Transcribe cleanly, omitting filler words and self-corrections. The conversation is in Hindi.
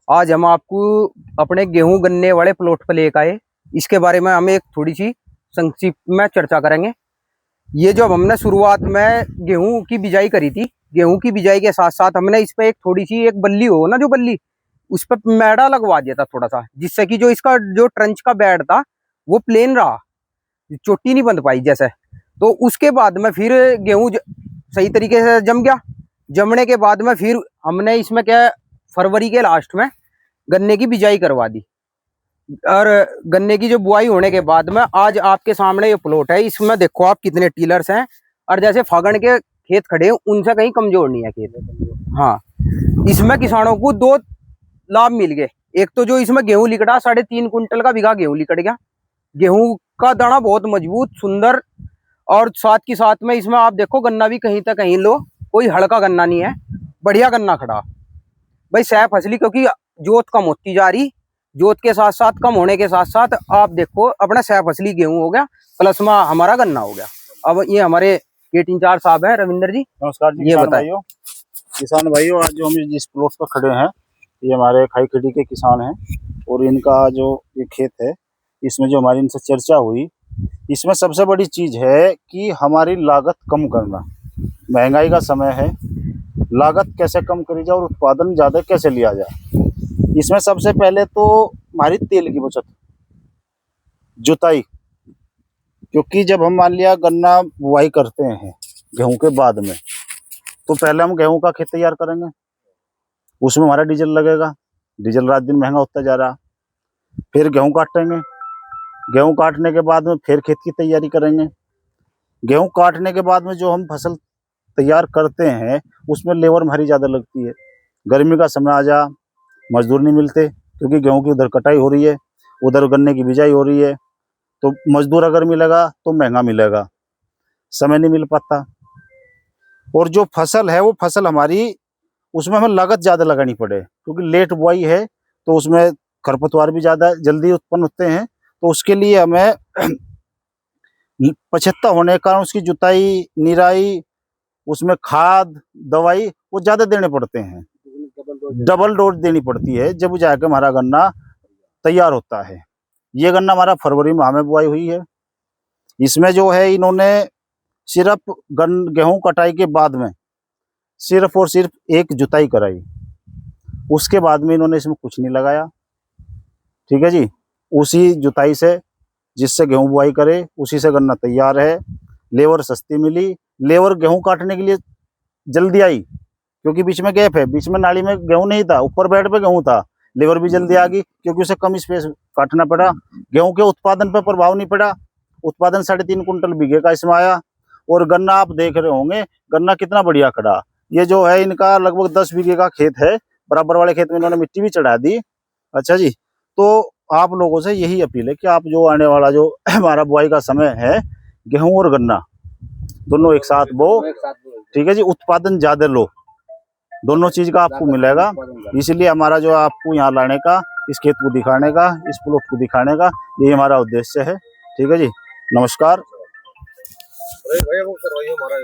आज हम आपको अपने गेहूं गन्ने वाले प्लॉट पर लेकर आए। इसके बारे में हम एक थोड़ी सी संक्षिप्त में चर्चा करेंगे। ये जो हमने शुरुआत में गेहूं की बिजाई करी थी, गेहूं की बिजाई के साथ साथ हमने इस पे एक थोड़ी सी एक बल्ली हो ना, जो बल्ली उस पर मैड़ा लगवा दिया था थोड़ा सा, जिससे कि जो इसका जो ट्रंच का बेड था वो प्लेन रहा, चोटी नहीं बंध पाई जैसे। तो उसके बाद में फिर गेहूं सही तरीके से जम गया। जमने के बाद में फिर हमने इसमें क्या, फरवरी के लास्ट में गन्ने की बिजाई करवा दी। और गन्ने की जो बुआई होने के बाद में आज आपके सामने ये प्लॉट है। इसमें देखो आप कितने टीलर्स हैं, और जैसे फागण के खेत खड़े हैं उनसे कहीं कमजोर नहीं है खेत। हाँ, इसमें किसानों को दो लाभ मिल गए। एक तो जो इसमें गेहूं लिकड़ा 3.5 कुंटल का बीघा गेहूं लिकड़ गया। गेहूं का दाना बहुत मजबूत सुंदर, और साथ की साथ में इसमें आप देखो गन्ना भी कहीं तक कहीं लो, कोई हल्का गन्ना नहीं है, बढ़िया गन्ना खड़ा भाई। सह फसली, क्योंकि जोत कम होती जा रही, जोत के साथ साथ कम होने के साथ साथ आप देखो अपना सह फसली गेहूं हो गया, प्लस में हमारा गन्ना हो गया। अब ये हमारे गेट इंचार्ज साहब हैं, रविंदर जी। नमस्कार जी। ये बताइए किसान भाइयों, आज जो हम जिस प्लॉट पर खड़े हैं ये हमारे खाईखेड़ी के किसान हैं, और इनका जो ये खेत है इसमें जो हमारी इनसे चर्चा हुई, इसमें सबसे बड़ी चीज है कि हमारी लागत कम करना। महंगाई का समय है, लागत कैसे कम करी जाए और उत्पादन ज़्यादा कैसे लिया जाए। इसमें सबसे पहले तो हमारी तेल की बचत, जुताई। क्योंकि जब हम मान लिया गन्ना बुआई करते हैं गेहूं के बाद में, तो पहले हम गेहूं का खेत तैयार करेंगे, उसमें हमारा डीजल लगेगा। डीजल रात दिन महंगा होता जा रहा। फिर गेहूं काटेंगे, गेहूं काटने के बाद में फिर खेत की तैयारी करेंगे। गेहूं काटने के बाद में जो हम फसल तैयार करते हैं उसमें लेबर हमारी ज़्यादा लगती है। गर्मी का समय आ जा, मजदूर नहीं मिलते, क्योंकि गेहूं की उधर कटाई हो रही है, उधर गन्ने की बिजाई हो रही है। तो मजदूर अगर मिलेगा तो महंगा मिलेगा, समय नहीं मिल पाता। और जो फसल है वो फसल हमारी, उसमें हमें लागत ज़्यादा लगानी पड़े, क्योंकि लेट बुआई है तो उसमें खरपतवार भी ज़्यादा जल्दी उत्पन्न होते हैं। तो उसके लिए हमें 75 होने के कारण उसकी जुताई, निराई, उसमें खाद, दवाई वो ज़्यादा देने पड़ते हैं, डबल डोज देनी पड़ती है, जब जाकर हमारा गन्ना तैयार होता है। ये गन्ना हमारा फरवरी माह में बुआई हुई है। इसमें जो है इन्होंने सिर्फ गेहूं कटाई के बाद में सिर्फ और सिर्फ एक जुताई कराई, उसके बाद में इन्होंने इसमें कुछ नहीं लगाया। ठीक है जी, उसी जुताई से जिससे गेहूं बुआई करे उसी से गन्ना तैयार है। लेबर सस्ती मिली, लेबर गेहूं काटने के लिए जल्दी आई, क्योंकि बीच में गैप है, बीच में नाली में गेहूं नहीं था, ऊपर बेड पे गेहूं था। लेबर भी जल्दी आ गई, क्योंकि उसे कम स्पेस काटना पड़ा। गेहूं के उत्पादन पर प्रभाव नहीं पड़ा, उत्पादन 3.5 कुंटल बीघे का इसमें आया। और गन्ना आप देख रहे होंगे, गन्ना कितना बढ़िया खड़ा। ये जो है इनका लगभग 10 बीघे का खेत है, बराबर वाले खेत में इन्होंने मिट्टी भी चढ़ा दी। अच्छा जी, तो आप लोगों से यही अपील है कि आप जो आने वाला जो हमारा बुआई का समय है, गेहूं और गन्ना दोनों एक साथ बो। ठीक है जी, उत्पादन ज्यादा लो, दोनों चीज का आपको मिलेगा। इसीलिए हमारा जो आपको यहाँ लाने का, इस खेत को दिखाने का, इस प्लॉट को दिखाने का, ये हमारा उद्देश्य है। ठीक है जी, नमस्कार। भैया वो करवाइए हमारा